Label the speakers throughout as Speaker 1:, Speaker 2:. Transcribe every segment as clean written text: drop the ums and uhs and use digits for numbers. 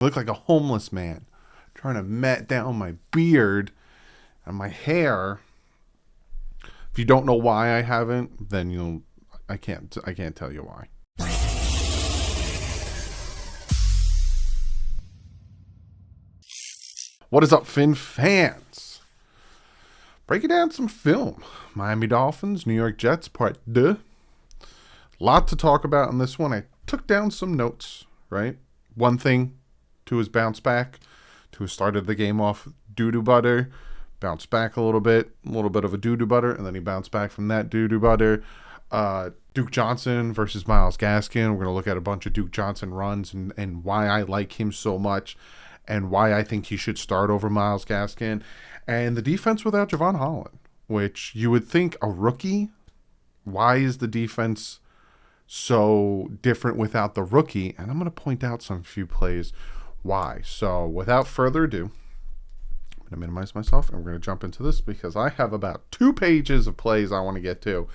Speaker 1: I look like a homeless man trying to mat down my beard and my hair. If you don't know why I haven't, then I can't tell you why. What is up, Fin fans? Breaking down some film. Miami Dolphins, New York Jets, part 2. Lot to talk about in this one. I took down some notes, right? One thing to his bounce back, to his started the game off doo-doo butter, bounced back a little bit of a doo-doo butter, and then he bounced back from that doo-doo butter. Duke Johnson versus Myles Gaskin. We're going to look at a bunch of Duke Johnson runs and why I like him so much and why I think he should start over Myles Gaskin. And the defense without Javon Holland, which you would think a rookie. Why is the defense so different without the rookie? And I'm going to point out some few plays why. So without further ado, I'm going to minimize myself and we're going to jump into this because I have about 2 pages of plays I want to get to.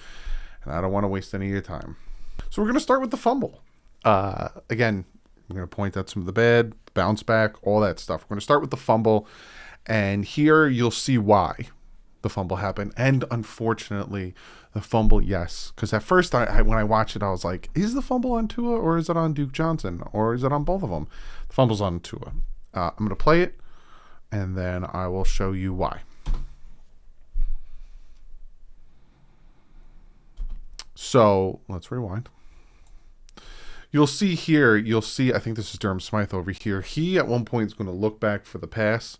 Speaker 1: And I don't want to waste any of your time. So we're going to start with the fumble. Again, I'm going to point out some of the bad, bounce back, all that stuff. We're going to start with the fumble. And here you'll see why the fumble happened. And unfortunately, the fumble, yes. Because at first, when I watched it, I was like, is the fumble on Tua or is it on Duke Johnson? Or is it on both of them? The fumble's on Tua. I'm going to play it, and then I will show you why. So let's rewind. You'll see here, I think this is Durham Smythe over here. He at one point is going to look back for the pass.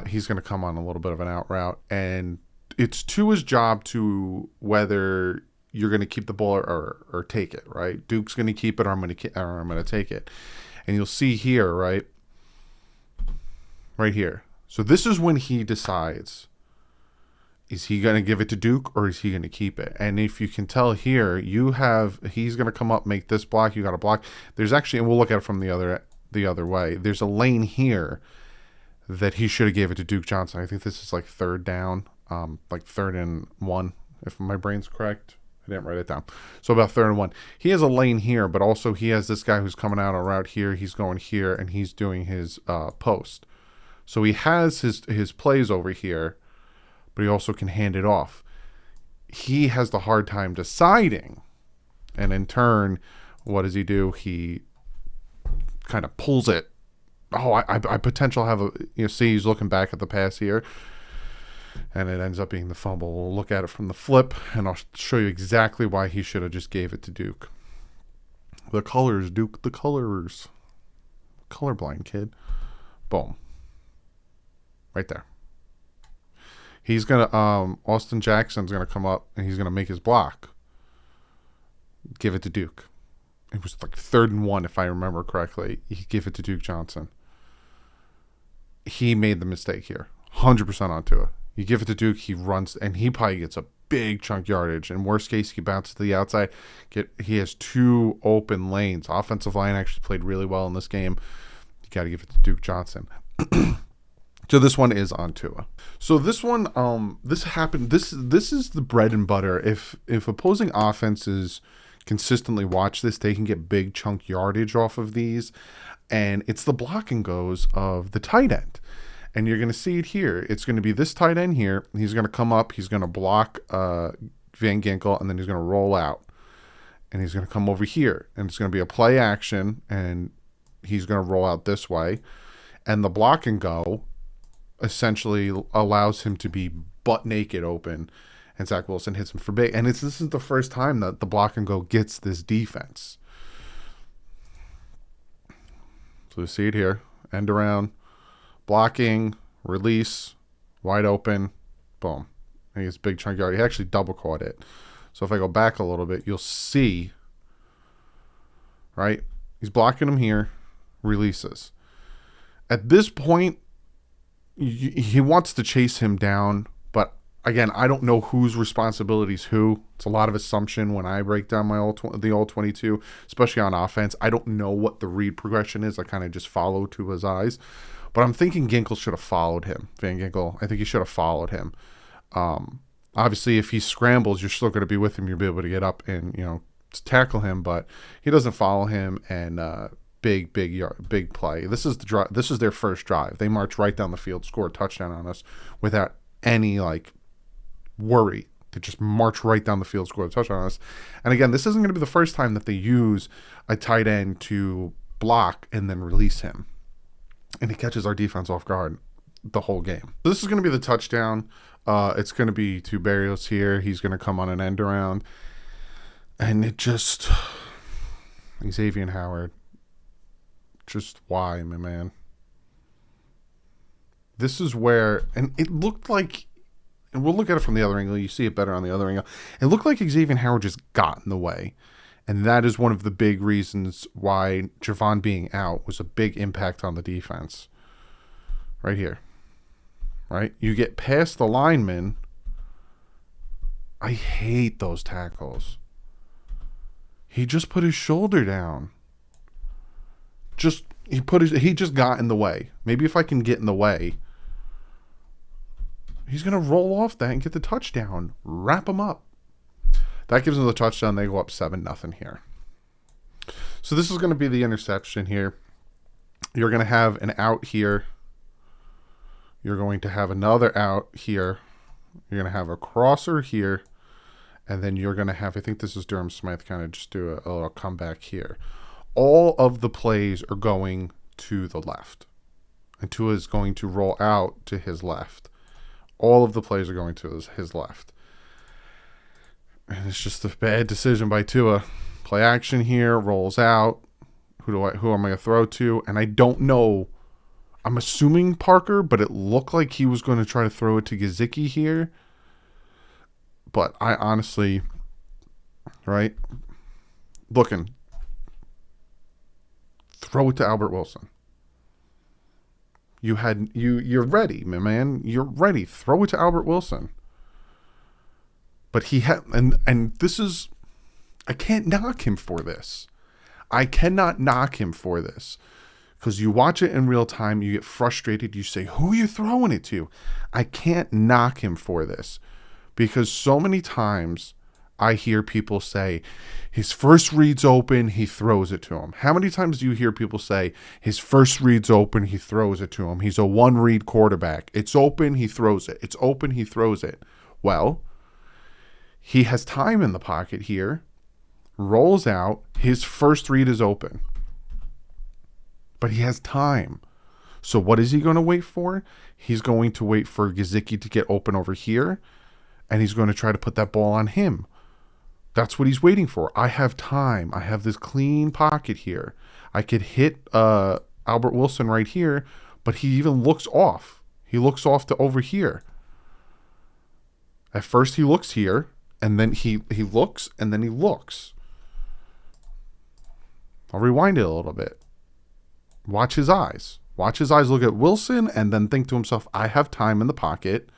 Speaker 1: He's going to come on a little bit of an out route. And it's Tua's job to whether you're going to keep the ball or take it, right? Duke's going to keep it or I'm going to take it. And you'll see here, right here. So this is when he decides, is he going to give it to Duke or is he going to keep it? And if you can tell here, he's going to come up, make this block. You got to block. There's actually, and we'll look at it from the other way. There's a lane here that he should have gave it to Duke Johnson. I think this is like 3rd down, like 3rd and 1, if my brain's correct. I didn't write it down. So about 3rd and 1. He has a lane here, but also he has this guy who's coming out a route here. He's going here, and he's doing his post. So he has his plays over here, but he also can hand it off. He has the hard time deciding. And in turn, what does he do? He kind of pulls it. Oh, I potential have see he's looking back at the pass here. And it ends up being the fumble. We'll look at it from the flip, and I'll show you exactly why he should have just gave it to Duke. The colors, Duke, the colors. Colorblind kid. Boom. Right there. He's going to, Austin Jackson's going to come up, and he's going to make his block. Give it to Duke. It was like 3rd and 1, if I remember correctly. He gave it to Duke Johnson. He made the mistake here. 100% onto it. You give it to Duke, he runs, and he probably gets a big chunk yardage. In worst case, he bounces to the outside. He has 2 open lanes. Offensive line actually played really well in this game. You got to give it to Duke Johnson. So this one is on Tua. So this one, this happened. This is the bread and butter. If opposing offenses consistently watch this, they can get big chunk yardage off of these. And it's the block and goes of the tight end. And you're going to see it here. It's going to be this tight end here. He's going to come up. He's going to block Van Ginkel, and then he's going to roll out. And he's going to come over here. And it's going to be a play action, and he's going to roll out this way. And the block and go essentially allows him to be butt naked open. And Zach Wilson hits him for big. And this is the first time that the block and go gets this defense. So you see it here. End around. Blocking, release, wide open, boom. And he gets big chunk yard. He actually double caught it. So if I go back a little bit, you'll see, right? He's blocking him here, releases. At this point, he wants to chase him down, but again, I don't know whose responsibility is who. It's a lot of assumption when I break down the all 22, especially on offense. I don't know what the read progression is. I kind of just follow to his eyes. But I'm thinking Ginkel should have followed him. Van Ginkel, I think he should have followed him. Obviously, if he scrambles, you're still going to be with him. You'll be able to get up and, tackle him. But he doesn't follow him. And big play. This is this is their first drive. They march right down the field, score a touchdown on us without any worry. They just march right down the field, score a touchdown on us. And again, this isn't going to be the first time that they use a tight end to block and then release him, and he catches our defense off guard the whole game. So this is going to be the touchdown. It's going to be to Barrios here. He's going to come on an end around, and it just Xavier Howard. Just why, my man? This is where, and it looked like, and we'll look at it from the other angle. You see it better on the other angle. It looked like Xavier Howard just got in the way. And that is one of the big reasons why Javon being out was a big impact on the defense. Right here. Right? You get past the lineman. I hate those tackles. He just put his shoulder down. He just got in the way. Maybe if I can get in the way, he's going to roll off that and get the touchdown. Wrap him up. That gives them the touchdown. They go up 7-0 here. So this is going to be the interception here. You're going to have an out here. You're going to have another out here. You're going to have a crosser here. And then you're going to have, I think this is Durham Smythe, kind of just do a little comeback here. All of the plays are going to the left. And Tua is going to roll out to his left. All of the plays are going to his left. And it's just a bad decision by Tua. Play action here, rolls out. Who am I going to throw to? And I don't know. I'm assuming Parker, but it looked like he was going to try to throw it to Gesicki here. But I honestly, right? Looking. Throw it to Albert Wilson. You're ready, my man. You're ready. Throw it to Albert Wilson. But he had, and this is, I can't knock him for this. I cannot knock him for this. Because you watch it in real time, you get frustrated, you say, who are you throwing it to? I can't knock him for this. Because so many times I hear people say, his first read's open, he throws it to him. How many times do you hear people say, his first read's open, he throws it to him? He's a one-read quarterback. It's open, he throws it. It's open, he throws it. Well, he has time in the pocket here, rolls out, his first read is open. But he has time. So what is he going to wait for? He's going to wait for Gesicki to get open over here, and he's going to try to put that ball on him. That's what he's waiting for. I have time. I have this clean pocket here. I could hit Albert Wilson right here, but he even looks off. He looks off to over here. At first he looks here, and then he looks, and then he looks. I'll rewind it a little bit. Watch his eyes. Watch his eyes look at Wilson and then think to himself, I have time in the pocket.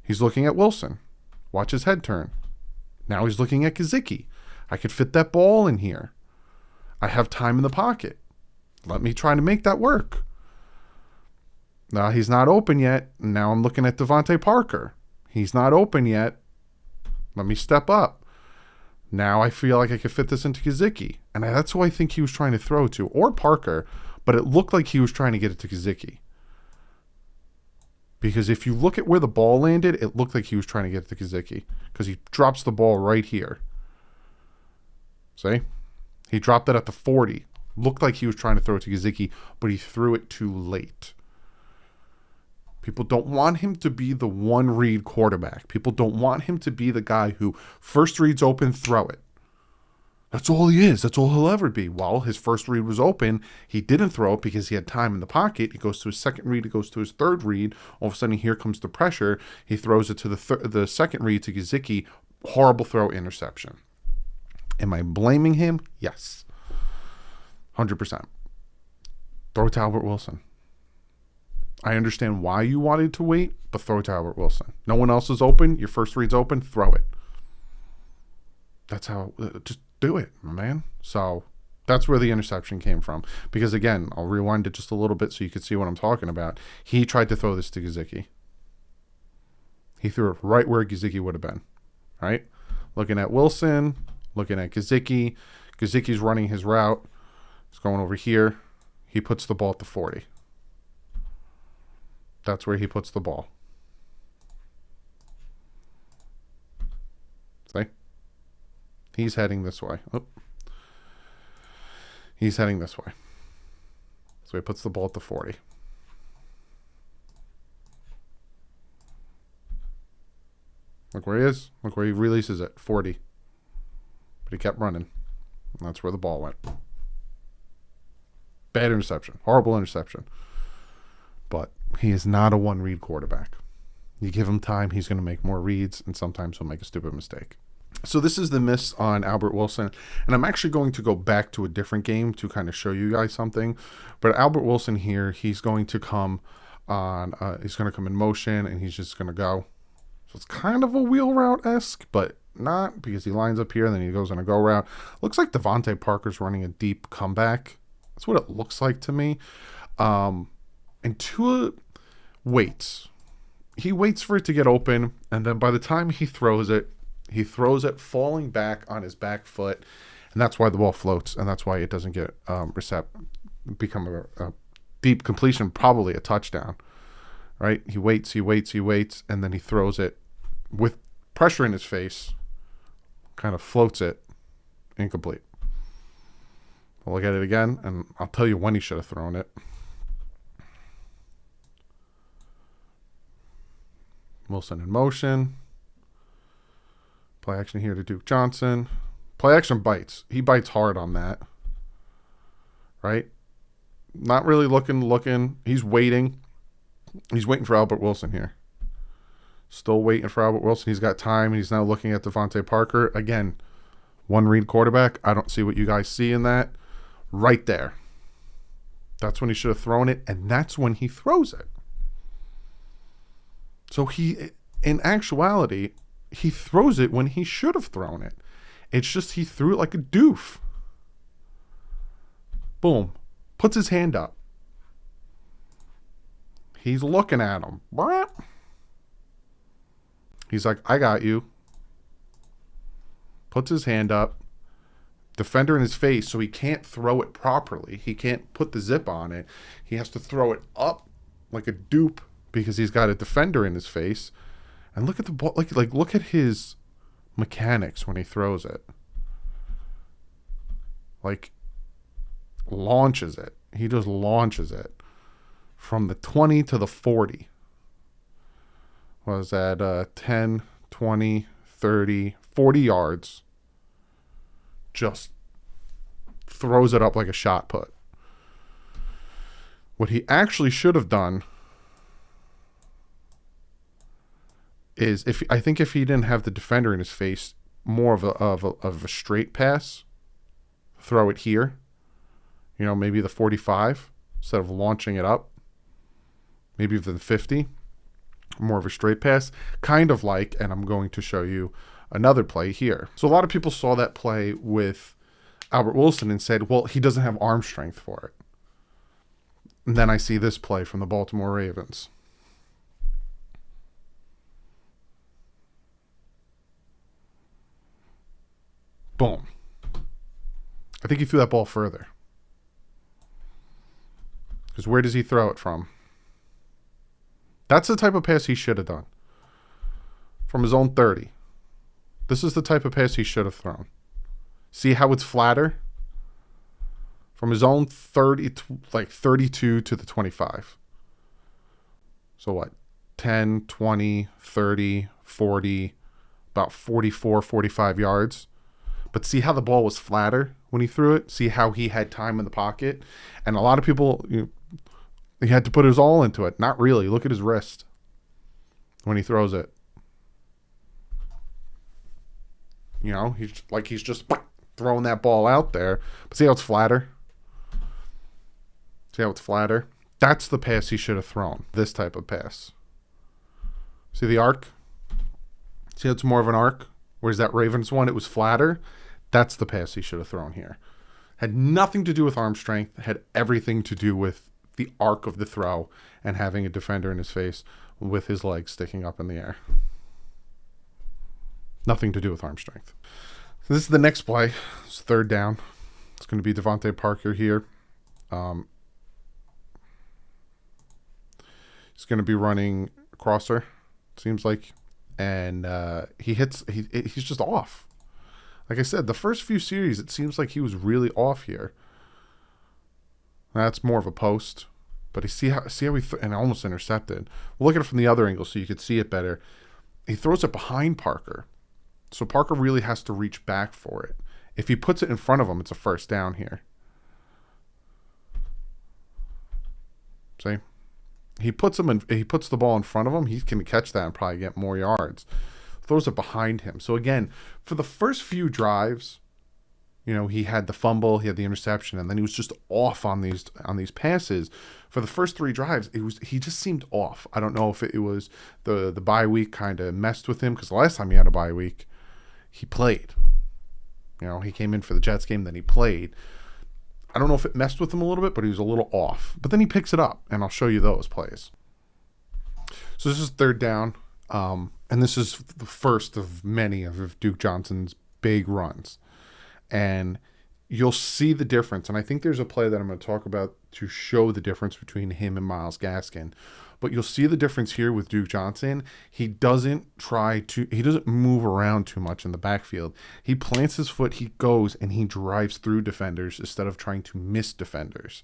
Speaker 1: He's looking at Wilson. Watch his head turn. Now he's looking at Gesicki. I could fit that ball in here. I have time in the pocket. Let me try to make that work. Now he's not open yet. Now I'm looking at Devontae Parker. He's not open yet. Let me step up. Now I feel like I could fit this into Gesicki. And that's who I think he was trying to throw to. Or Parker. But it looked like he was trying to get it to Gesicki. Because if you look at where the ball landed, it looked like he was trying to get it to Gesicki. Because he drops the ball right here. See? He dropped it at the 40. Looked like he was trying to throw it to Gesicki, but he threw it too late. People don't want him to be the one-read quarterback. People don't want him to be the guy who first read's open, throw it. That's all he is. That's all he'll ever be. Well, his first read was open. He didn't throw it because he had time in the pocket. He goes to his second read. He goes to his third read. All of a sudden, here comes the pressure. He throws it to the second read to Gesicki. Horrible throw, interception. Am I blaming him? Yes. 100%. Throw it to Albert Wilson. I understand why you wanted to wait, but throw it to Albert Wilson. No one else is open. Your first read's open. Throw it. That's how, just do it, man. So that's where the interception came from. Because again, I'll rewind it just a little bit so you can see what I'm talking about. He tried to throw this to Gesicki. He threw it right where Gesicki would have been. Right? Looking at Wilson, looking at Gesicki. Gesicki's running his route. He's going over here. He puts the ball at the 40. That's where he puts the ball. See? He's heading this way. Oh. He's heading this way. So he puts the ball at the 40. Look where he is. Look where he releases it. 40. But he kept running. And that's where the ball went. Bad interception. Horrible interception. But he is not a one-read quarterback. You give him time, he's going to make more reads, and sometimes he'll make a stupid mistake. So this is the miss on Albert Wilson. And I'm actually going to go back to a different game to kind of show you guys something. But Albert Wilson here, he's going to come on, he's going to come in motion, and he's just going to go. So it's kind of a wheel route-esque, but not, because he lines up here and then he goes on a go route. Looks like Devontae Parker's running a deep comeback. That's what it looks like to me. And Tua waits. He waits for it to get open, and then by the time he throws it falling back on his back foot, and that's why the ball floats, and that's why it doesn't get become a deep completion, probably a touchdown. Right? He waits, and then he throws it with pressure in his face, kind of floats it, incomplete. I'll look at it again, and I'll tell you when he should have thrown it. Wilson in motion. Play action here to Duke Johnson. Play action bites. He bites hard on that. Right? Not really looking. He's waiting. He's waiting for Albert Wilson here. Still waiting for Albert Wilson. He's got time, and he's now looking at Devontae Parker. Again, one-read quarterback. I don't see what you guys see in that. Right there. That's when he should have thrown it, and that's when he throws it. So in actuality, he throws it when he should have thrown it. It's just he threw it like a doof. Boom. Puts his hand up. He's looking at him. He's like, I got you. Puts his hand up. Defender in his face, so he can't throw it properly. He can't put the zip on it. He has to throw it up like a dupe because he's got a defender in his face. And look at the ball. Like look at his mechanics when he throws it. Like, launches it. He just launches it from the 20 to the 40. Was that 10, 20, 30, 40 yards. Just throws it up like a shot put. What he actually should have done is, I think if he didn't have the defender in his face, more of a straight pass, throw it here, maybe the 45 instead of launching it up, maybe the 50, more of a straight pass, kind of like, and I'm going to show you another play here. So a lot of people saw that play with Albert Wilson and said, well, he doesn't have arm strength for it. And then I see this play from the Baltimore Ravens. Boom. I think he threw that ball further. Because where does he throw it from? That's the type of pass he should have done. From his own 30. This is the type of pass he should have thrown. See how it's flatter? From his own 30, like 32 to the 25. So what? 10, 20, 30, 40, about 44, 45 yards. But see how the ball was flatter when he threw it? See how he had time in the pocket? And a lot of people, he had to put his all into it. Not really. Look at his wrist when he throws it. He's just throwing that ball out there. But see how it's flatter? See how it's flatter? That's the pass he should have thrown. This type of pass. See the arc? See how it's more of an arc? Whereas that Ravens one, it was flatter. That's the pass he should have thrown here. Had nothing to do with arm strength. Had everything to do with the arc of the throw and having a defender in his face with his legs sticking up in the air. Nothing to do with arm strength. So this is the next play. It's third down. It's going to be Devontae Parker here. He's going to be running crosser, seems like. And he's just off. Like I said, the first few series, it seems like he was really off here. That's more of a post. But see how and almost intercepted. We'll look at it from the other angle so you could see it better. He throws it behind Parker. So Parker really has to reach back for it. If he puts it in front of him, it's a first down here. See? He puts the ball in front of him, he can catch that and probably get more yards. Throws it behind him. So again, for the first few drives, he had the fumble, he had the interception, and then he was just off on these passes. For the first 3 drives, he just seemed off. I don't know if it was the bye week kind of messed with him, because the last time he had a bye week, he played. He came in for the Jets game, then he played. I don't know if it messed with him a little bit, but he was a little off. But then he picks it up, and I'll show you those plays. So this is 3rd down, and this is the first of many of Duke Johnson's big runs. And you'll see the difference. And I think there's a play that I'm going to talk about to show the difference between him and Myles Gaskin. But you'll see the difference here with Duke Johnson. He doesn't move around too much in the backfield. He plants his foot, he goes, and he drives through defenders instead of trying to miss defenders.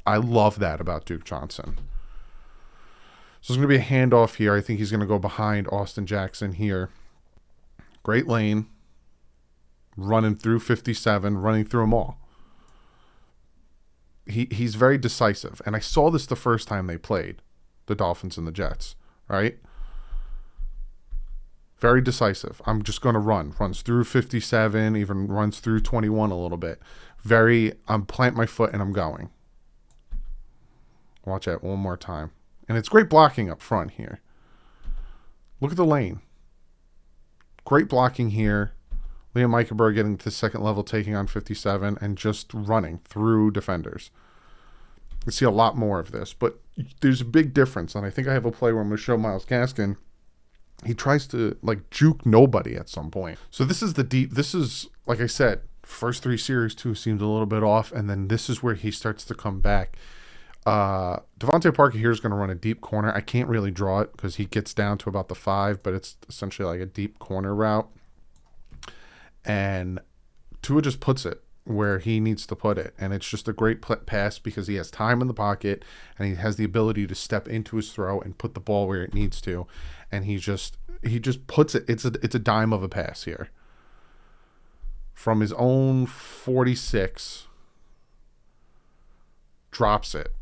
Speaker 1: I love that about Duke Johnson. So it's going to be a handoff here. I think he's going to go behind Austin Jackson here. Great lane. Running through 57, running through them all. He's very decisive. And I saw this the first time they played, the Dolphins and the Jets, right? Very decisive. I'm just going to run. Runs through 57, even runs through 21 a little bit. I'm plant my foot and I'm going. Watch that one more time. And it's great blocking up front here. Look at the lane. Great blocking here. Liam Eichenberg getting to second level, taking on 57, and just running through defenders. You see a lot more of this, but there's a big difference, and I think I have a play where I'm going to show Myles Gaskin. He tries to, juke nobody at some point. So this is, like I said, first 3 series, too, seems a little bit off, and then this is where he starts to come back. Devontae Parker here is going to run a deep corner. I can't really draw it because he gets down to about the 5, but it's essentially like a deep corner route. And Tua just puts it where he needs to put it. And it's just a great pass because he has time in the pocket and he has the ability to step into his throw and put the ball where it needs to. And he just puts it. It's a dime of a pass here. From his own 46, drops it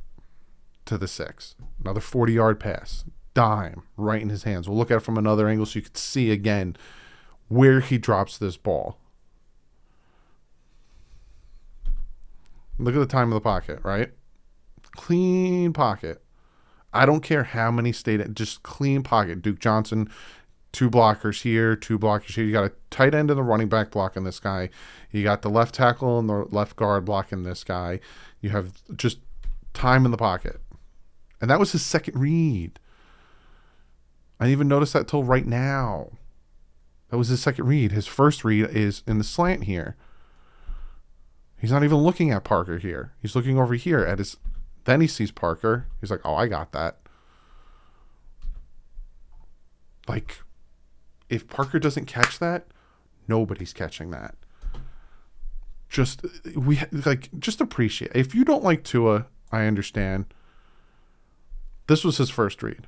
Speaker 1: to the 6. Another 40-yard pass. Dime right in his hands. We'll look at it from another angle so you can see again where he drops this ball. Look at the time of the pocket, right? Clean pocket. I don't care how many just clean pocket. Duke Johnson, 2 blockers here, 2 blockers here. You got a tight end and the running back blocking this guy. You got the left tackle and the left guard blocking this guy. You have just time in the pocket. And that was his second read. I didn't even notice that till right now. That was his second read. His first read is in the slant here. He's not even looking at Parker here. He's looking over here at his... Then he sees Parker. He's like, oh, I got that. If Parker doesn't catch that, nobody's catching that. Just appreciate. If you don't like Tua, I understand. This was his first read.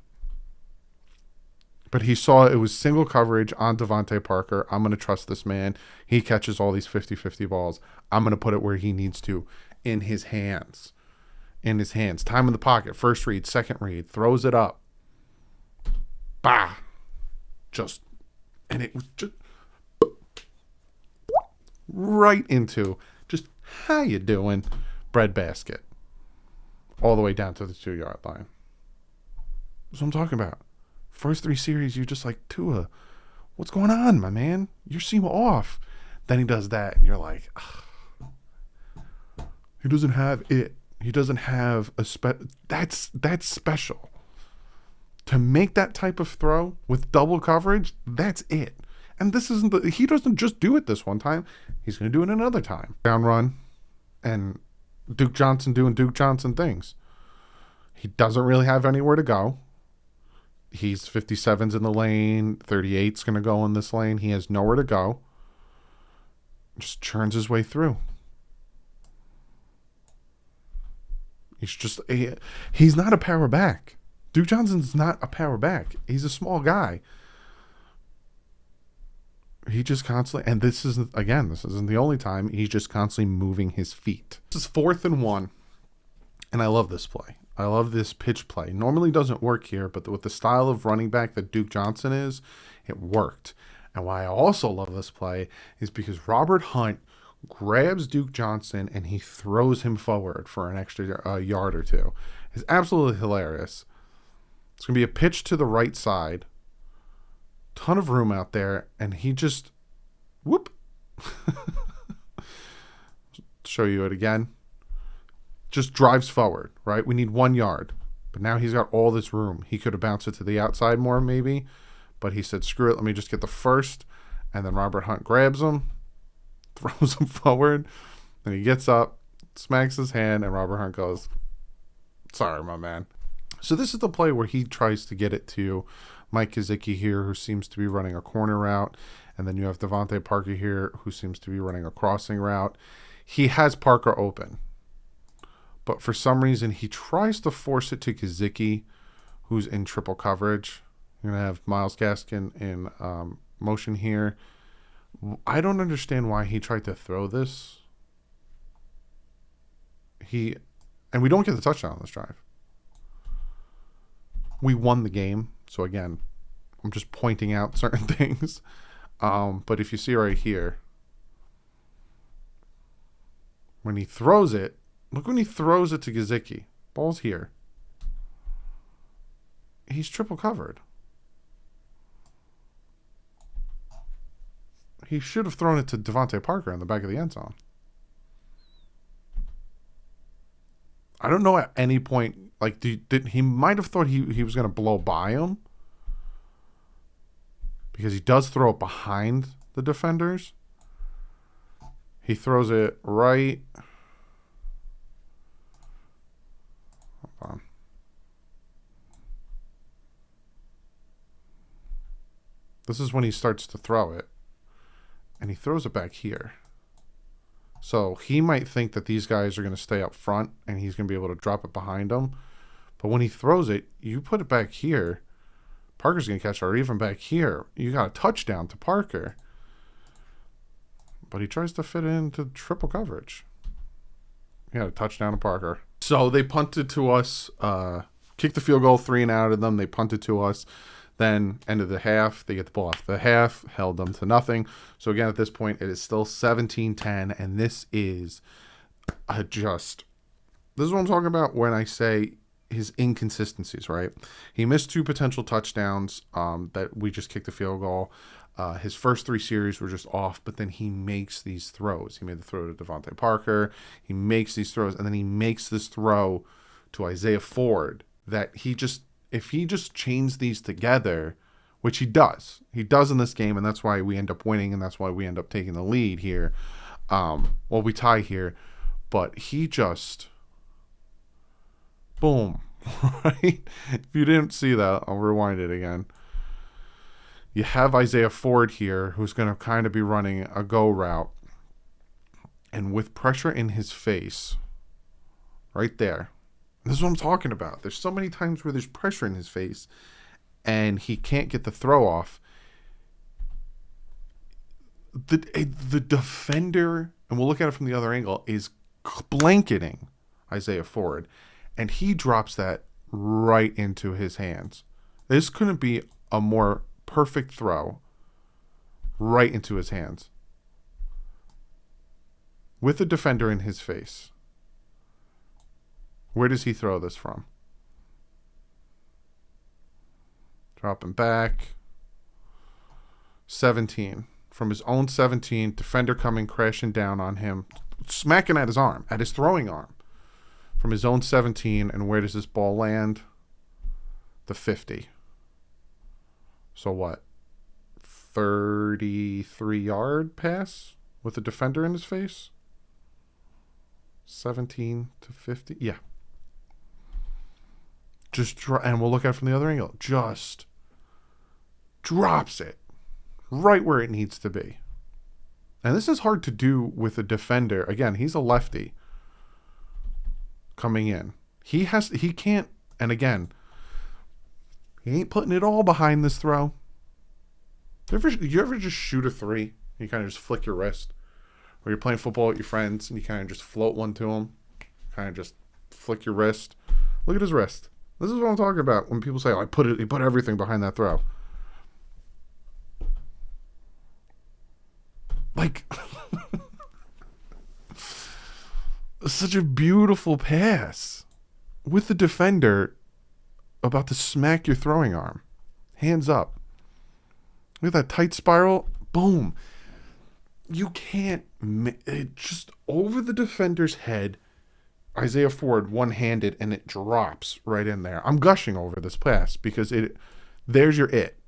Speaker 1: But he saw it was single coverage on Devontae Parker. I'm going to trust this man. He catches all these 50-50 balls. I'm going to put it where he needs to, in his hands. In his hands. Time in the pocket. First read, second read. Throws it up. Bah. And it was just right into just, how you doing? Breadbasket. All the way down to the 2-yard line. That's what I'm talking about. First 3 series, you're just like, Tua, what's going on, my man? You seem off. Then he does that, and you're like, he doesn't have it. He doesn't have a that's special. To make that type of throw with double coverage, that's it. And this isn't he doesn't just do it this one time. He's going to do it another time. Down run. And Duke Johnson doing Duke Johnson things. He doesn't really have anywhere to go. He's 57's in the lane. 38's going to go in this lane. He has nowhere to go. Just churns his way through. He's not a power back. Duke Johnson's not a power back. He's a small guy. He just constantly, and this isn't the only time, he's just constantly moving his feet. This is 4th and 1, and I love this play. I love this pitch play. Normally doesn't work here, but with the style of running back that Duke Johnson is, it worked. And why I also love this play is because Robert Hunt grabs Duke Johnson and he throws him forward for an extra yard or two. It's absolutely hilarious. It's going to be a pitch to the right side. Ton of room out there, and he just whoop. Show you it again. Just drives forward, right? We need 1 yard, but now he's got all this room. He could have bounced it to the outside more maybe, but he said, screw it, let me just get the first. And then Robert Hunt grabs him, throws him forward, and he gets up, smacks his hand, and Robert Hunt goes, sorry, my man. So this is the play where he tries to get it to Mike Gesicki here, who seems to be running a corner route. And then you have Devontae Parker here, who seems to be running a crossing route. He has Parker open, but for some reason he tries to force it to Gesicki, who's in triple coverage. You're going to have Myles Gaskin in motion here. I don't understand why he tried to throw this. And we don't get the touchdown on this drive. We won the game. So again, I'm just pointing out certain things. But if you see right here, when he throws it, look when he throws it to Gesicki. Ball's here. He's triple covered. He should have thrown it to Devontae Parker in the back of the end zone. I don't know at any point, like, he might have thought he was going to blow by him, because he does throw it behind the defenders. He throws it right. Hold on. This is when he starts to throw it, and he throws it back here. So he might think that these guys are going to stay up front and he's going to be able to drop it behind them. But when he throws it, you put it back here, Parker's going to catch it, or even back here. You got a touchdown to Parker. But he tries to fit it into triple coverage. He had a touchdown to Parker. So they punted to us, kicked the field goal, 3 and out of them. They punted to us. Then, end of the half, they get the ball off the half, held them to nothing. So, again, at this point, it is still 17-10, and this is this is what I'm talking about when I say his inconsistencies, right? He missed 2 potential touchdowns that we just kicked the field goal. His first 3 series were just off, but then he makes these throws. He made the throw to Devontae Parker. He makes these throws, and then he makes this throw to Isaiah Ford that if he just chains these together, which he does in this game, and that's why we end up winning, and that's why we end up taking the lead here. We tie here, but he just, boom, right? If you didn't see that, I'll rewind it again. You have Isaiah Ford here, who's going to kind of be running a go route, and with pressure in his face, right there. This is what I'm talking about. There's so many times where there's pressure in his face and he can't get the throw off. The defender, and we'll look at it from the other angle, is blanketing Isaiah Ford, and he drops that right into his hands. This couldn't be a more perfect throw right into his hands with the defender in his face. Where does he throw this from? Dropping back. 17. From his own 17, defender coming crashing down on him, smacking at his arm, at his throwing arm. From his own 17, and where does this ball land? The 50. So what? 33-yard pass with the defender in his face? 17 to 50. Yeah. And we'll look at it from the other angle. Just drops it right where it needs to be. And this is hard to do with a defender. Again, he's a lefty coming in. He can't, and again, he ain't putting it all behind this throw. You ever just shoot a three? You kind of just flick your wrist. Or you're playing football with your friends and you kind of just float one to them. Kind of just flick your wrist. Look at his wrist. This is what I'm talking about when people say, "Oh, he put everything behind that throw." Like, such a beautiful pass with the defender about to smack your throwing arm. Hands up. Look at that tight spiral. Boom. You can't, it just over the defender's head. Isaiah Ford one-handed, and it drops right in there. I'm gushing over this pass because there's your it.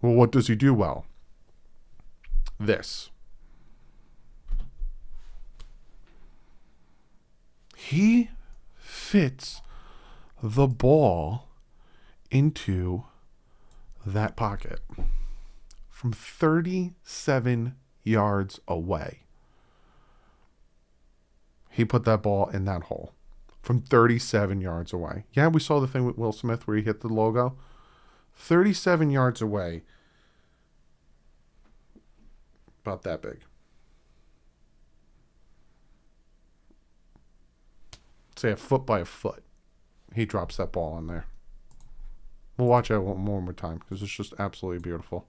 Speaker 1: Well, what does he do well? This. He fits the ball into that pocket from 37 yards away. He put that ball in that hole from 37 yards away. Yeah, we saw the thing with Will Smith where he hit the logo. 37 yards away. About that big. Say a foot by a foot. He drops that ball in there. We'll watch it one more time because it's just absolutely beautiful.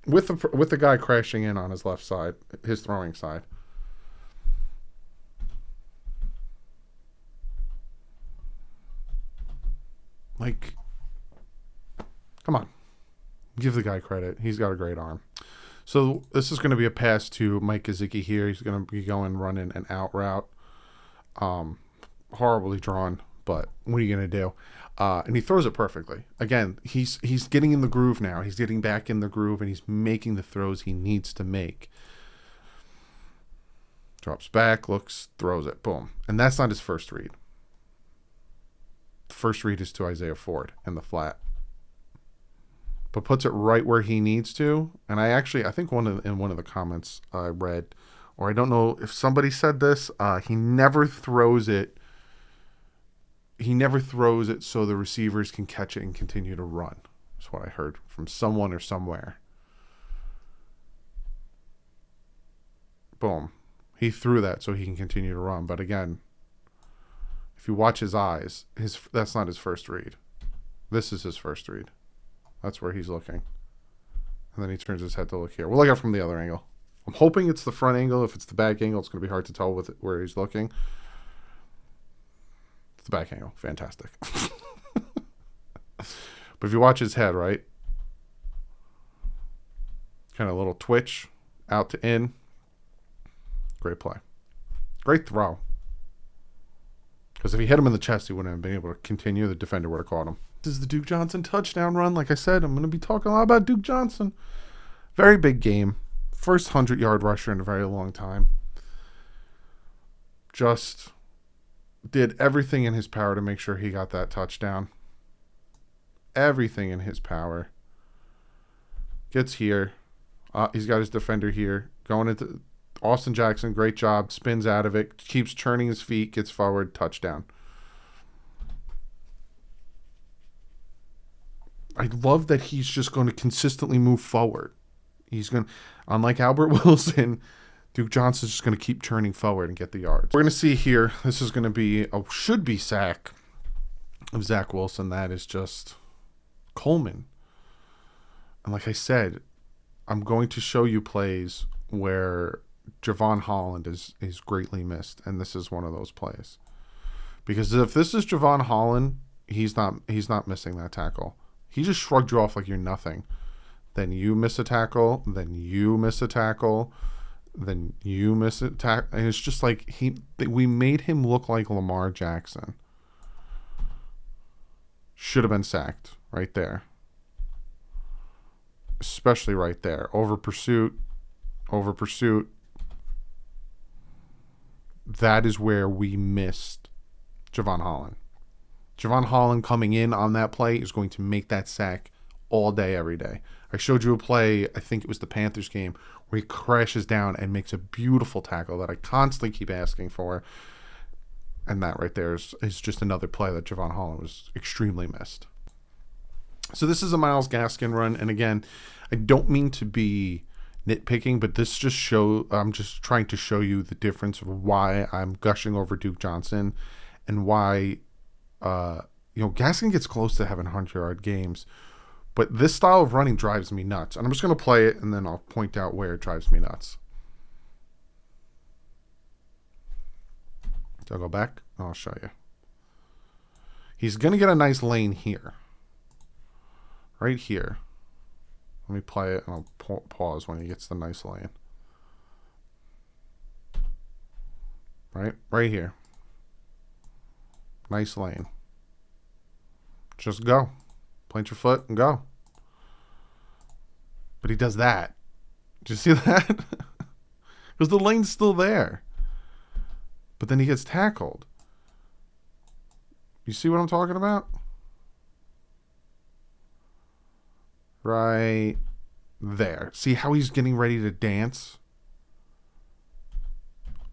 Speaker 1: With the guy crashing in on his left side, his throwing side. Like, come on. Give the guy credit. He's got a great arm. So this is going to be a pass to Mike Gesicki here. He's going to be running an out route. Horribly drawn, but what are you going to do? And he throws it perfectly. Again, he's getting in the groove now. He's getting back in the groove, and he's making the throws he needs to make. Drops back, looks, throws it. Boom. And that's not his first read. The first read is to Isaiah Ford in the flat. But puts it right where he needs to. And I think in one of the comments I read, or I don't know if somebody said this, he never throws it. He never throws it so the receivers can catch it and continue to run. That's what I heard from someone or somewhere. Boom. He threw that so he can continue to run. But again, if you watch his eyes, that's not his first read. This is his first read. That's where he's looking. And then he turns his head to look here. We'll look at it from the other angle. I'm hoping it's the front angle. If it's the back angle, it's going to be hard to tell where he's looking. It's the back angle. Fantastic. But if you watch his head, right? Kind of a little twitch out to in. Great play. Great throw. Because if he hit him in the chest, he wouldn't have been able to continue. The defender would have caught him. This is the Duke Johnson touchdown run. Like I said, I'm going to be talking a lot about Duke Johnson. Very big game. First 100-yard rusher in a very long time. Just did everything in his power to make sure he got that touchdown. Everything in his power. Gets here. He's got his defender here. Going into Austin Jackson. Great job. Spins out of it. Keeps turning his feet. Gets forward. Touchdown. I love that he's just going to consistently move forward. He's going to, unlike Albert Wilson, Duke Johnson's just going to keep turning forward and get the yards. We're going to see here, this is going to be should be sack of Zach Wilson. That is just Coleman. And like I said, I'm going to show you plays where Javon Holland is greatly missed, and this is one of those plays. Because if this is Javon Holland, he's not missing that tackle. He just shrugged you off like you're nothing. Then you miss a tackle. Then you miss a tackle. Then you miss a tackle. And it's just like we made him look like Lamar Jackson. Should have been sacked right there. Especially right there. Over pursuit. that is where we missed Javon Holland. Javon Holland coming in on that play is going to make that sack all day, every day. I showed you a play, I think it was the Panthers game, where he crashes down and makes a beautiful tackle that I constantly keep asking for. And that right there is just another play that Javon Holland was extremely missed. So this is a Myles Gaskin run. And again, I don't mean to be nitpicking, but this just I'm just trying to show you the difference of why I'm gushing over Duke Johnson and why, Gaskin gets close to having 100-yard games. But this style of running drives me nuts. And I'm just going to play it, and then I'll point out where it drives me nuts. So I'll go back, and I'll show you. He's going to get a nice lane here. Right here. Let me play it, and I'll pause when he gets the nice lane. Right here. Nice lane. Just go. Plant your foot and go. But he does that. Do you see that? Because the lane's still there. But then he gets tackled. You see what I'm talking about? Right there. See how he's getting ready to dance?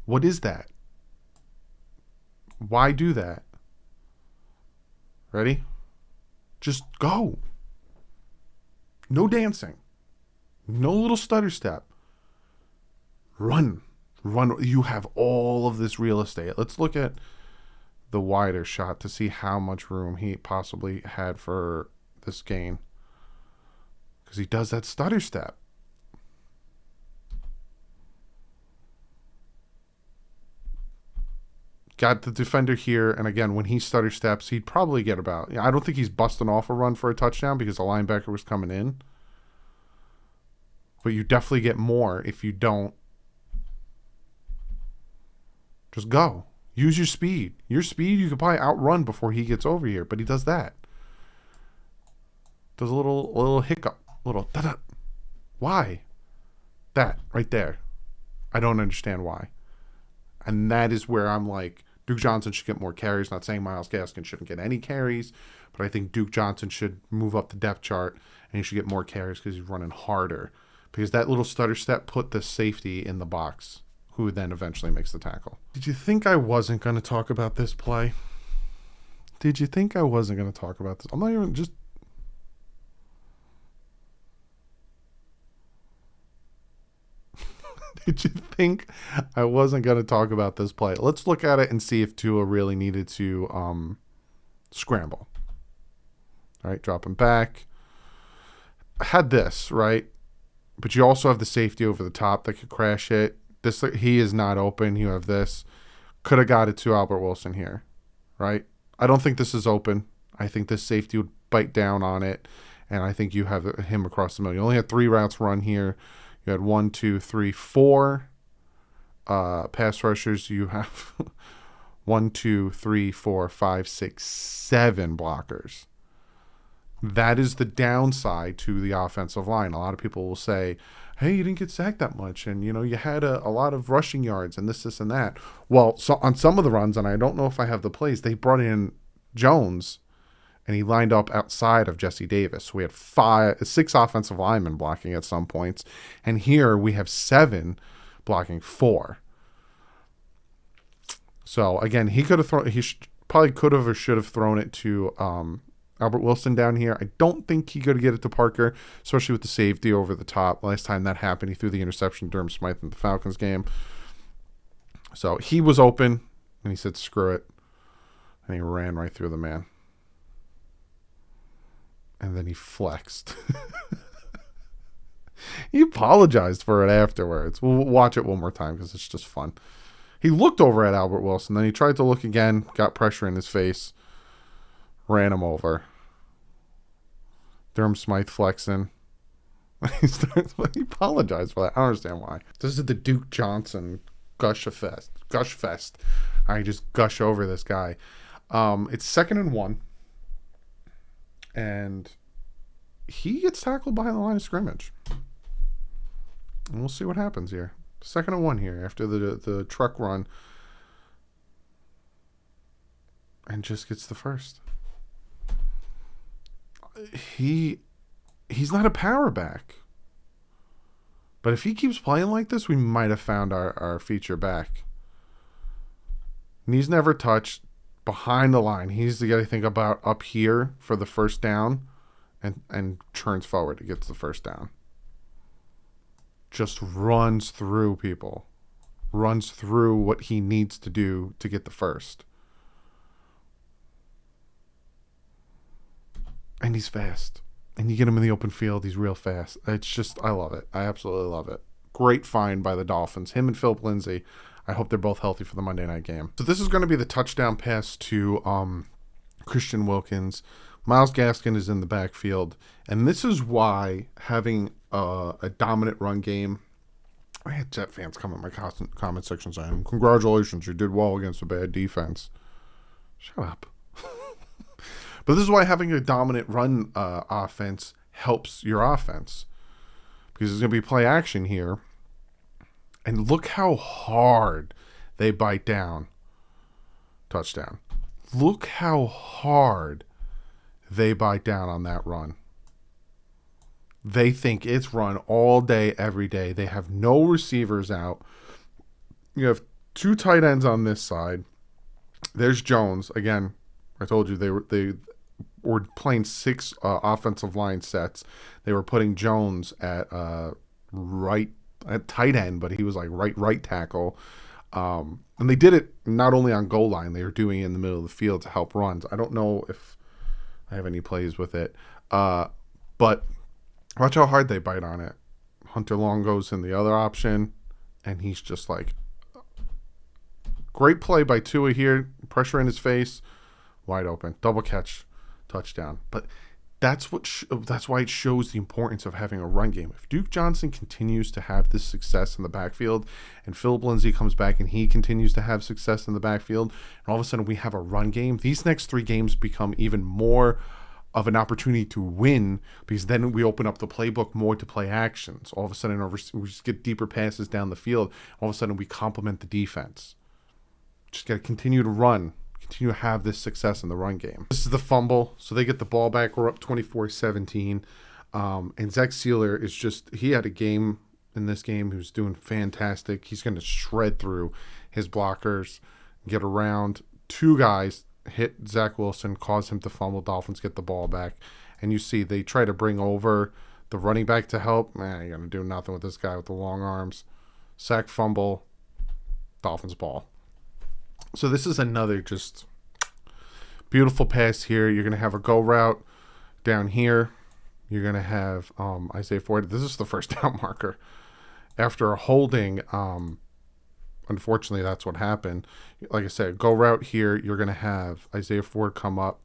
Speaker 1: What is that? Why do that? Ready? Just go. No dancing. No little stutter step. Run. Run. You have all of this real estate. Let's look at the wider shot to see how much room he possibly had for this gain. Because he does that stutter step. Got the defender here, and again, when he stutter steps, he'd probably get about... I don't think he's busting off a run for a touchdown because the linebacker was coming in. But you definitely get more if you don't. Just go. Use your speed. Your speed, you could probably outrun before he gets over here, but he does that. Does a little hiccup. Little da-da. Why? That, right there. I don't understand why. And that is where I'm like, Duke Johnson should get more carries. Not saying Myles Gaskin shouldn't get any carries, but I think Duke Johnson should move up the depth chart and he should get more carries because he's running harder. Because that little stutter step put the safety in the box, who then eventually makes the tackle. Did you think I wasn't going to talk about this play? Did you think I wasn't going to talk about this? I'm not even just... Did you think I wasn't going to talk about this play? Let's look at it and see if Tua really needed to scramble. All right, drop him back. Had this, right? But you also have the safety over the top that could crash it. This, he is not open. You have this. Could have got it to Albert Wilson here, right? I don't think this is open. I think this safety would bite down on it, and I think you have him across the middle. You only had 3 routes run here. You had 1, 2, 3, 4 pass rushers. You have 1, 2, 3, 4, 5, 6, 7 blockers. That is the downside to the offensive line. A lot of people will say, hey, you didn't get sacked that much, and you had a lot of rushing yards and this, and that. Well, so on some of the runs, and I don't know if I have the plays, they brought in Jones, and he lined up outside of Jesse Davis. We had 6 offensive linemen blocking at some points, and here we have 7 blocking 4. So again, he could have thrown. Probably could have or should have thrown it to Albert Wilson down here. I don't think he could get it to Parker, especially with the safety over the top. Last time that happened, he threw the interception to Durham Smythe in the Falcons game. So he was open, and he said, screw it. And he ran right through the man. And then he flexed. He apologized for it afterwards. We'll watch it one more time because it's just fun. He looked over at Albert Wilson. Then he tried to look again, got pressure in his face, ran him over. Durham Smythe flexing. He apologized for that. I don't understand why. This is the Duke Johnson gush fest. I just gush over this guy. It's 2nd and 1. And he gets tackled behind the line of scrimmage. And we'll see what happens here. 2nd and 1 here after the truck run. and just gets the first. He's not a power back. But if he keeps playing like this, we might have found our feature back. And he's never touched behind the line. He needs to get, I think, about up here for the first down and turns forward to get the first down. Just runs through people. Runs through what he needs to do to get the first. And he's fast. And you get him in the open field, he's real fast. It's just, I love it. I absolutely love it. Great find by the Dolphins. Him and Philip Lindsay. I hope they're both healthy for the Monday night game. So this is going to be the touchdown pass to Christian Wilkins. Myles Gaskin is in the backfield. And this is why having a dominant run game, I had Jet fans come in my comment section saying, congratulations, you did well against a bad defense. Shut up. But this is why having a dominant run offense helps your offense. Because there's going to be play action here. And look how hard they bite down. Touchdown. Look how hard they bite down on that run. They think it's run all day, every day. They have no receivers out. You have two tight ends on this side. There's Jones. Again, I told you they were playing 6 offensive line sets. They were putting Jones at tight end, but he was like right tackle. And they did it not only on goal line, they were doing it in the middle of the field to help runs. I don't know if I have any plays with it. But watch how hard they bite on it. Hunter Long goes in the other option, and he's just like, great play by Tua here. Pressure in his face. Wide open. Double catch. Touchdown. But that's why it shows the importance of having a run game. If Duke Johnson continues to have this success in the backfield, and Philip Lindsay comes back and he continues to have success in the backfield, and all of a sudden we have a run game, these next 3 games become even more of an opportunity to win, because then we open up the playbook more to play actions. All of a sudden we just get deeper passes down the field. All of a sudden we complement the defense. Just got to continue to run. Continue to have this success in the run game. This is the fumble. So they get the ball back. We're up 24-17. And Zach Sealer is just, he had a game in this game. He was doing fantastic. He's going to shred through his blockers, get around. 2 guys hit Zach Wilson, cause him to fumble. Dolphins get the ball back. And you see they try to bring over the running back to help. Man, you're going to do nothing with this guy with the long arms. Sack, fumble, Dolphins ball. So this is another just beautiful pass here. You're going to have a go route down here. You're going to have Isaiah Ford. This is the first down marker. After a holding, unfortunately, that's what happened. Like I said, go route here. You're going to have Isaiah Ford come up,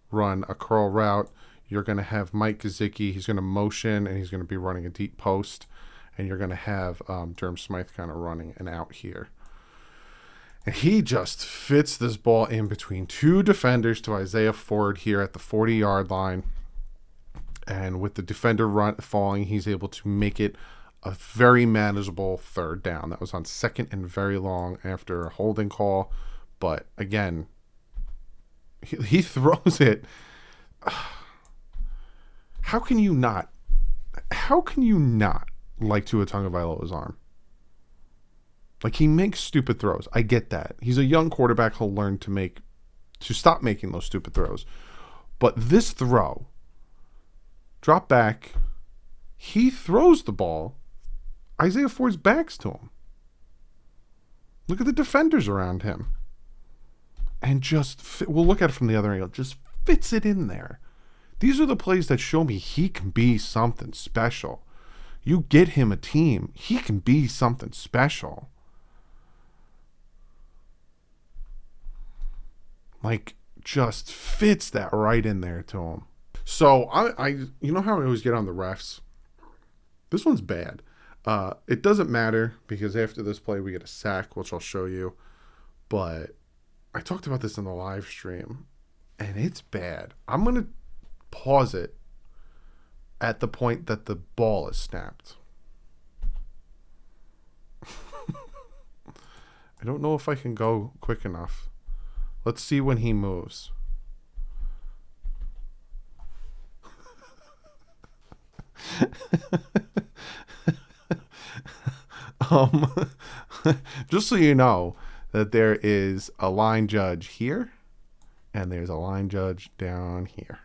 Speaker 1: run a curl route. You're going to have Mike Gesicki. He's going to motion, and he's going to be running a deep post. And you're going to have Durham Smythe kind of running an out here. And he just fits this ball in between 2 defenders to Isaiah Ford here at the 40-yard line. And with the defender falling, he's able to make it a very manageable 3rd down. That was on 2nd and very long after a holding call. But again, he throws it. How can you not like Tua Tagovailoa's arm? Like, he makes stupid throws. I get that. He's a young quarterback. He'll learn to stop making those stupid throws. But this throw, drop back, he throws the ball. Isaiah Ford's back's to him. Look at the defenders around him. And we'll look at it from the other angle. Just fits it in there. These are the plays that show me he can be something special. You get him a team, he can be something special. Like, just fits that right in there to him. So, I you know how I always get on the refs? This one's bad. It doesn't matter, because after this play, we get a sack, which I'll show you. But I talked about this in the live stream, and it's bad. I'm going to pause it at the point that the ball is snapped. I don't know if I can go quick enough. Let's see when he moves. um, just so you know that there is a line judge here and there's a line judge down here.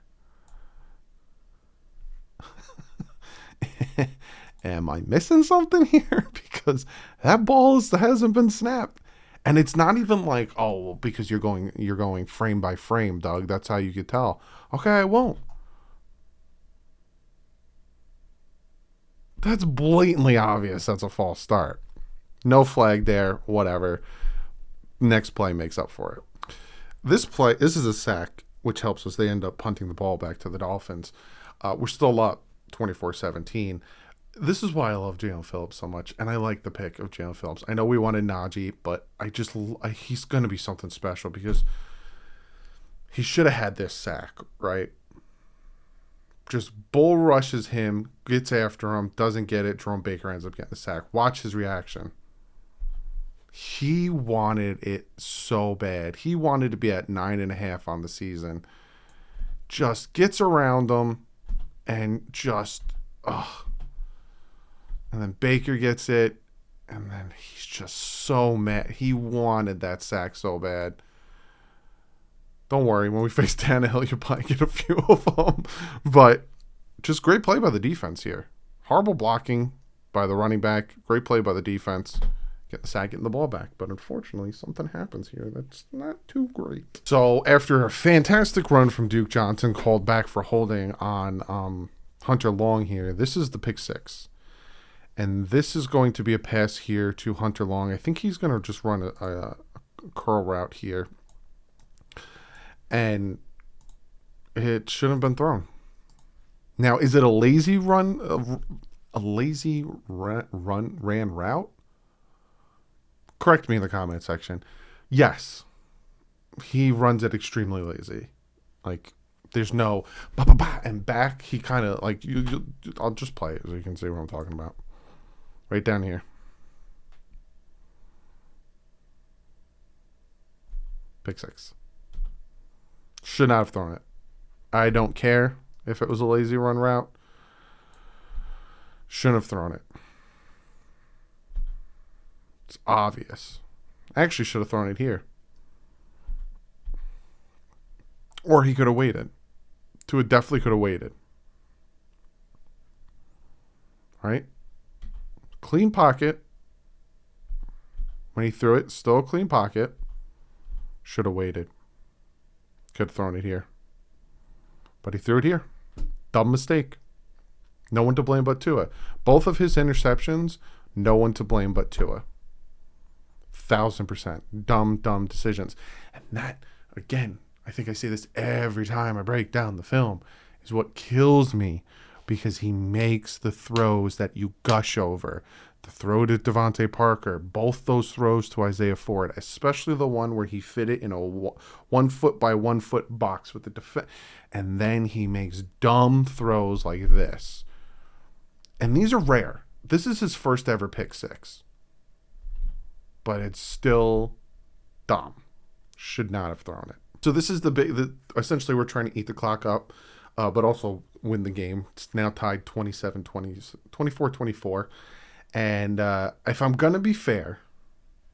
Speaker 1: Am I missing something here? Because that ball hasn't been snapped. And it's not even like, oh, because you're going frame by frame, Doug. That's how you could tell. Okay, I won't. That's blatantly obvious. That's a false start. No flag there, whatever. Next play makes up for it. This is a sack, which helps us. They end up punting the ball back to the Dolphins. We're still up 24-17. This is why I love Jalen Phillips so much, and I like the pick of Jalen Phillips. I know we wanted Najee, but he's going to be something special because he should have had this sack, right? Just bull rushes him, gets after him, doesn't get it. Jerome Baker ends up getting the sack. Watch his reaction. He wanted it so bad. He wanted to be at 9.5 on the season. Just gets around him and just, ugh. And then Baker gets it, and then he's just so mad. He wanted that sack so bad. Don't worry, when we face Tannehill, you'll probably get a few of them. But just great play by the defense here. Horrible blocking by the running back. Great play by the defense. Get the sack, getting the ball back. But unfortunately, something happens here that's not too great. So after a fantastic run from Duke Johnson, called back for holding on Hunter Long here, this is the pick six. And this is going to be a pass here to Hunter Long. I think he's going to just run a curl route here. And it shouldn't have been thrown. Now, is it a lazy run? A lazy ran route? Correct me in the comment section. Yes. He runs it extremely lazy. Like, there's no and back. He kind of like I'll just play it so you can see what I'm talking about. Right down here. Pick six. Should not have thrown it. I don't care if it was a lazy run route. Shouldn't have thrown it. It's obvious. I actually should have thrown it here. Or he could have waited. Tua definitely could have waited. Right? Clean pocket. When he threw it, still a clean pocket. Should have waited. Could have thrown it here. But he threw it here. Dumb mistake. No one to blame but Tua. Both of his interceptions, no one to blame but Tua. 1,000%. Dumb decisions. And that, again, I think I say this every time I break down the film, is what kills me, because he makes the throws that you gush over. The throw to Devontae Parker, both those throws to Isaiah Ford, especially the one where he fit it in a 1 foot by 1 foot box with the defense. And then he makes dumb throws like this. And these are rare. This is his first ever pick six. But it's still dumb. Should not have thrown it. So this is essentially we're trying to eat the clock up, but also win the game. It's now tied 24-24. And if I'm going to be fair,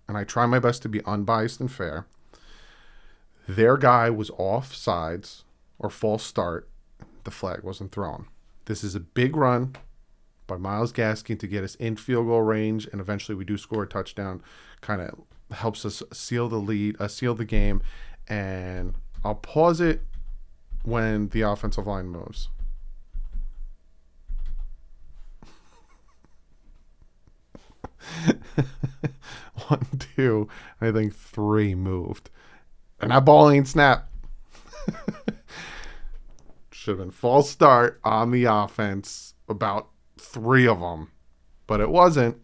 Speaker 1: and I try my best to be unbiased and fair, their guy was off sides or false start. The flag wasn't thrown. This is a big run by Myles Gaskin to get us in field goal range, and eventually we do score a touchdown. Kind of helps us seal the lead, seal the game. And I'll pause it when the offensive line moves. One, two, I think three moved. And that ball ain't snapped. Should have been false start on the offense. About 3 of them. But it wasn't.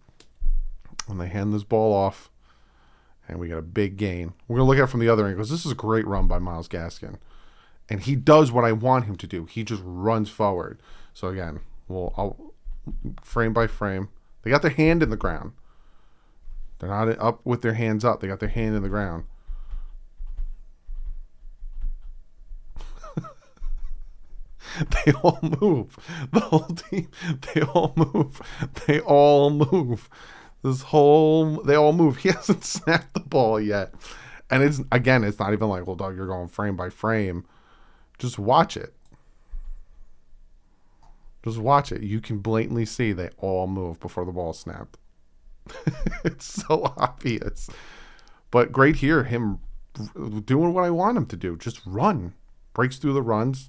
Speaker 1: And they hand this ball off. And we got a big gain. We're going to look at it from the other end, because this is a great run by Myles Gaskin. And he does what I want him to do. He just runs forward. So again, I'll frame by frame. They got their hand in the ground. They're not up with their hands up. They got their hand in the ground. They all move. The whole team, they all move. They all move. They all move. He hasn't snapped the ball yet. And it's not even like, well, Doug, you're going frame by frame. Just watch it. Just watch it. You can blatantly see they all move before the ball snapped. It's so obvious. But great here, him doing what I want him to do. Just run. Breaks through the runs.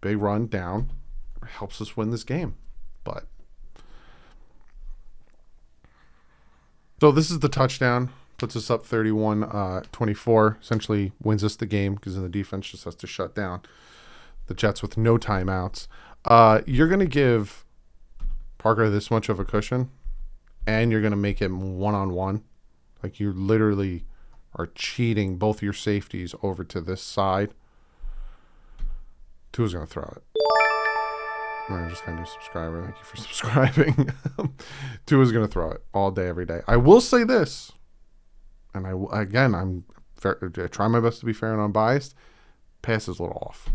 Speaker 1: Big run down. Helps us win this game. But so this is the touchdown. Puts us up 31-24. Essentially wins us the game because then the defense just has to shut down the Jets with no timeouts. You're going to give Parker this much of a cushion, and you're going to make him one-on-one. Like, you literally are cheating both your safeties over to this side. Tua's going to throw it. I'm just going to do subscriber. Thank you for subscribing. Tua's going to throw it all day, every day. I will say this, and I'm fair, I try my best to be fair and unbiased. Pass is a little off.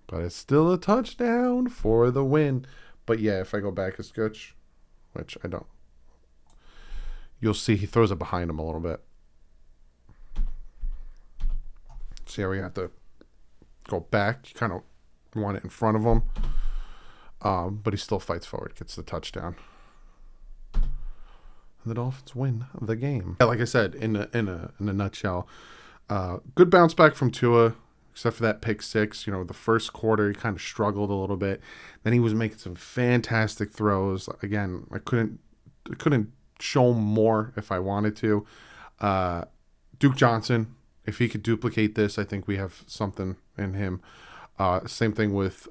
Speaker 1: But it's still a touchdown for the win. But yeah, if I go back a scotch, which I don't, you'll see he throws it behind him a little bit. See how we have to go back? You kind of want it in front of him. But he still fights forward, gets the touchdown. And the Dolphins win the game. Yeah, like I said, in a nutshell, good bounce back from Tua. Except for that pick six, the first quarter, he kind of struggled a little bit. Then he was making some fantastic throws. Again, I couldn't show more if I wanted to. Duke Johnson, if he could duplicate this, I think we have something in him. Same thing with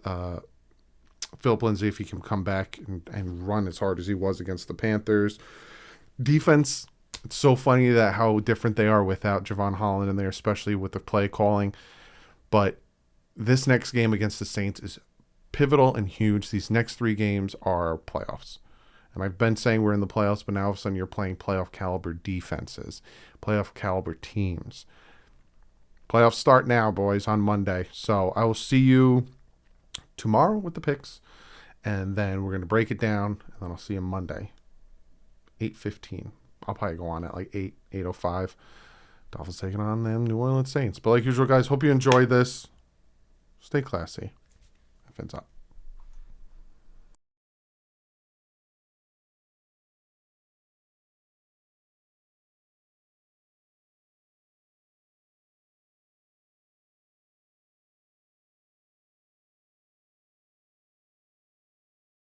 Speaker 1: Philip Lindsay, if he can come back and run as hard as he was against the Panthers. Defense, it's so funny that how different they are without Javon Holland in there, especially with the play calling. But this next game against the Saints is pivotal and huge. These next 3 games are playoffs. And I've been saying we're in the playoffs, but now all of a sudden you're playing playoff caliber defenses, playoff caliber teams. Playoffs start now, boys, on Monday. So I will see you tomorrow with the picks. And then we're going to break it down. And then I'll see you Monday, 8:15. I'll probably go on at like 8:05. Dolphins taking on them New Orleans Saints. But like usual, guys, hope you enjoyed this. Stay classy. Fins up.